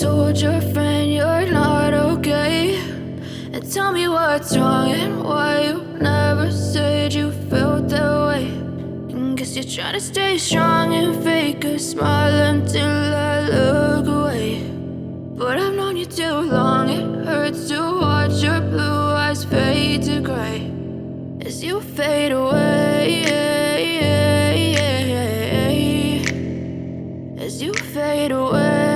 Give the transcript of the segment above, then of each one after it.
told your friend you're not okay? And tell me what's wrong and why you never said you felt that way. And guess you're trying to stay strong and fake a smile until I look away. But I've known you too long, it hurts to watch your blue eyes fade to gray as you fade away, as you fade away.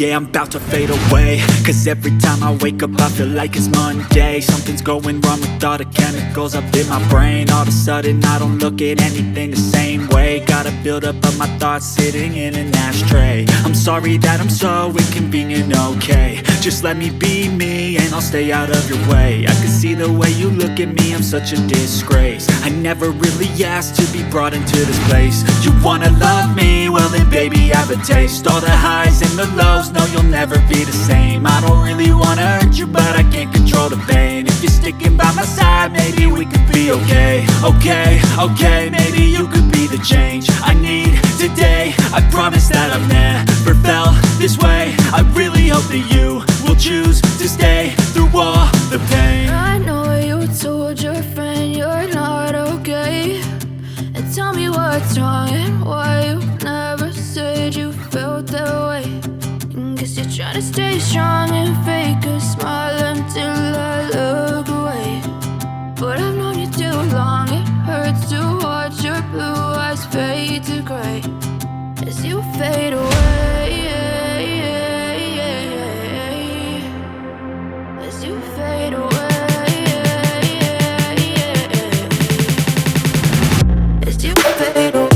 Yeah, I'm about to fade away, cause every time I wake up I feel like it's Monday. Something's going wrong with all the chemicals up in my brain. All of a sudden I don't look at anything the same way. Got a buildup of my thoughts sitting in an ashtray. I'm sorry that I'm so inconvenient, okay? Just let me be me and I'll stay out of your way. I can see the way you look at me, I'm such a disgrace. I never really asked to be brought into this place. You wanna love me? Well then baby, have a taste. All the highs and the lows, no, you'll never be the same. I don't really wanna hurt you, but I can't control the pain. If you're sticking by my side, maybe we could be okay. Okay, maybe you could be the change I need today. I promise that I've never felt this way. I really hope that you will choose to stay through all the pain. I know you told your friend you're not okay. And tell me what's wrong and why you never said you felt that way. Guess you're trying to stay strong and fake a smile until I look away. But I've known you too long, it hurts to watch your blue eyes fade to gray as you fade away, as you fade away, as you fade away.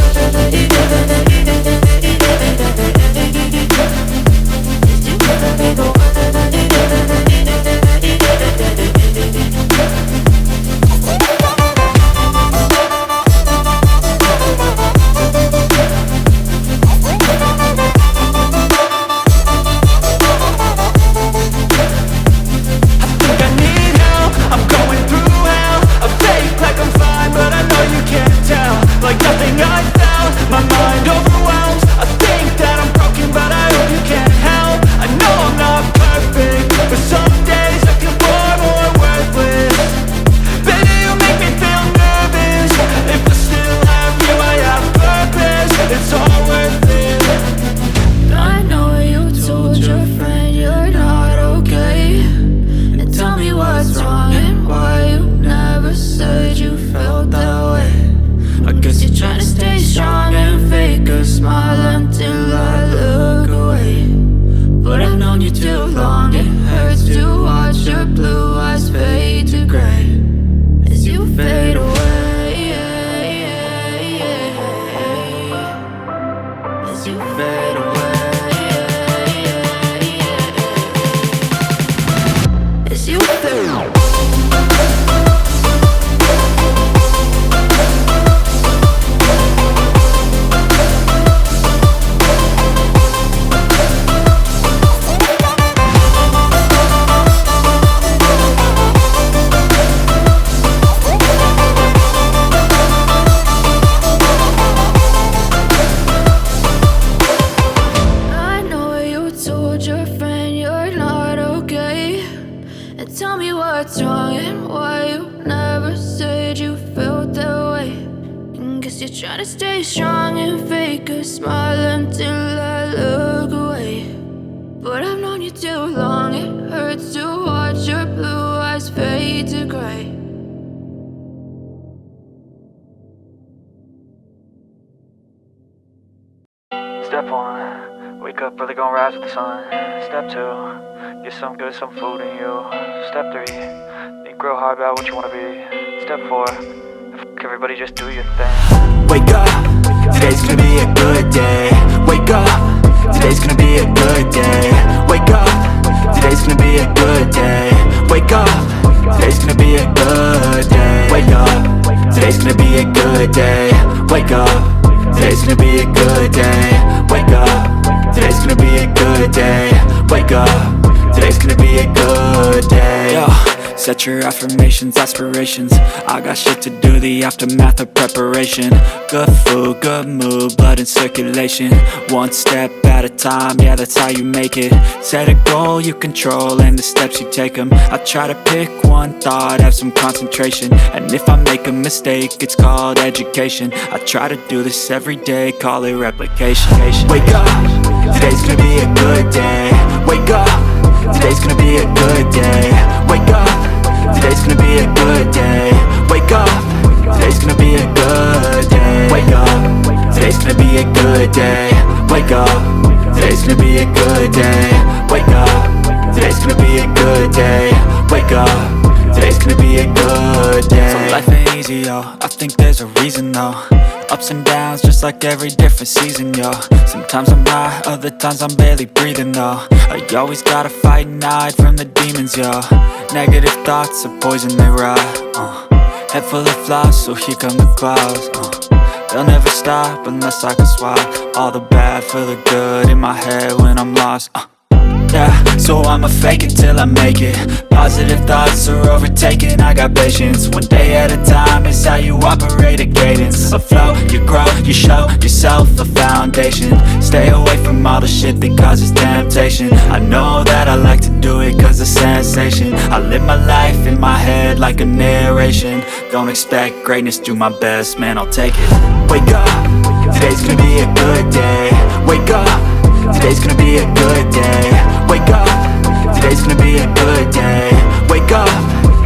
Step 1, wake up early, gonna rise with the sun. Step 2, get some good, some food in you. Step 3, think real hard about what you wanna be. Step 4, everybody just do your thing. Wake up, today's gonna be a good day. Wake up, today's gonna be a good day. Wake up, today's gonna be a good day. Wake up, today's gonna be a good day. Wake up, today's gonna be a good day. Wake up, today's gonna be a good day. Wake up, today's gonna be a good day. Wake up, today's gonna be a good day. Yo, Set your affirmations, aspirations. I got shit to do, the aftermath of preparation. Good food, good mood, blood in circulation. One step at a time, yeah, that's how you make it. Set a goal you control and the steps you take them. I try to pick one thought, have some concentration. And if I make a mistake, it's called education. I try to do this every day, call it replication. Wake up, today's gonna be a good day. Wake up, today's gonna be a good day. Wake up, today's gonna be a good day. Wake up, today's gonna be a good day. Wake up, today's gonna be a good day. Wake up, today's gonna be a good day. Wake up, today's gonna be a good day. Wake up, today's gonna be a good day. So life ain't easy, yo, I think there's a reason though. Ups and downs, just like every different season, yo. Sometimes I'm high, other times I'm barely breathing, though. I always gotta fight and hide from the demons, yo. Negative thoughts are poison, they rot. Head full of flies, so here come the clouds. They'll never stop unless I can swap all the bad for the good in my head when I'm lost. Yeah, so I'ma fake it till I make it. Positive thoughts are overtaken, I got patience. One day at a time is how you operate a cadence. A flow, you grow, you show yourself a foundation. Stay away from all the shit that causes temptation. I know that I like to do it cause it's sensation. I live my life in my head like a narration. Don't expect greatness, do my best, man, I'll take it. Wake up, today's gonna be a good day. Wake up, today's gonna be a good day. Wake up, today's gonna be a good day. Wake up,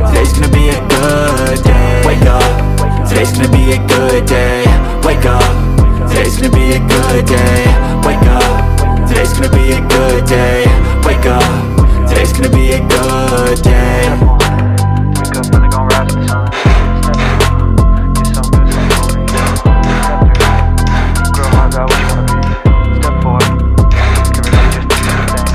today's gonna be a good day. Wake up, today's gonna be a good day. Wake up, today's gonna be a good day. Wake up, today's gonna be a good day. Wake up, today's gonna be a good day. Wake up, really gon' rise with the sun. Get some good, some food in you. Step 3, grow hard about what you wanna be. Step 4, can really just do your thing.